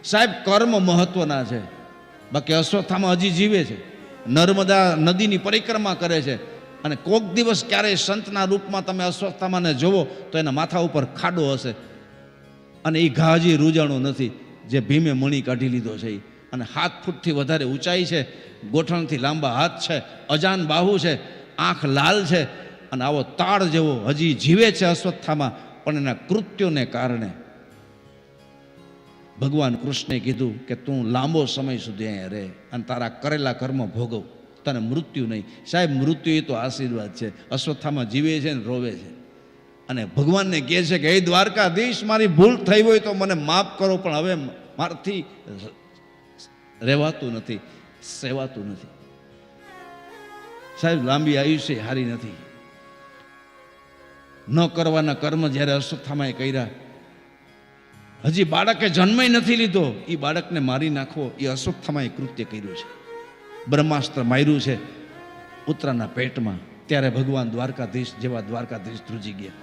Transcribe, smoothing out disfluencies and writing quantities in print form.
સાહેબ કર્મ મહત્વના છે, બાકી અશ્વત્થામા હજી જીવે છે, નર્મદા નદીની પરિક્રમા કરે છે. અને કોક દિવસ ક્યારેય સંતના રૂપમાં તમે અશ્વત્થામાને જોવો તો એના માથા ઉપર ખાડો હશે, અને એ ઘા હજી રૂજાણો નથી, જે ભીમે મણી કાઢી લીધો છે. અને 7 ફૂટથી વધારે ઊંચાઈ છે, ગોઠણથી લાંબા હાથ છે, અજાન બાહુ છે, આંખ લાલ છે, અને આવો તાળ જેવો હજી જીવે છે અશ્વત્થામા. પણ એના કૃત્યોને કારણે ભગવાન કૃષ્ણે કીધું કે તું લાંબો સમય સુધી અહીંયા રહે અને તારા કરેલા કર્મ ભોગવ, તને મૃત્યુ નહીં. સાહેબ, મૃત્યુ એ તો આશીર્વાદ છે. અશ્વત્થામા જીવે છે ને રોવે છે, અને ભગવાનને કહે છે કે હે દ્વારકાધીશ, મારી ભૂલ થઈ હોય તો મને માફ કરો, પણ હવે મારાથી રહેવાતું નથી, સેવાતું નથી. સાહેબ, લાંબી આયુષ્ય હારી નથી. ન કરવાના કર્મ જ્યારે અશ્વત્થામાએ કર્યા, હજી બાળકે જન્મ નથી લીધો, એ બાળકને મારી નાખવો, એ અશ્વત્થામાએ કૃત્ય કર્યું છે. બ્રહ્માસ્ત્ર માર્યું છે ઉત્તરાના પેટમાં. ત્યારે ભગવાન દ્વારકાધીશ જેવા દ્વારકાધીશ ધ્રુજી ગયા.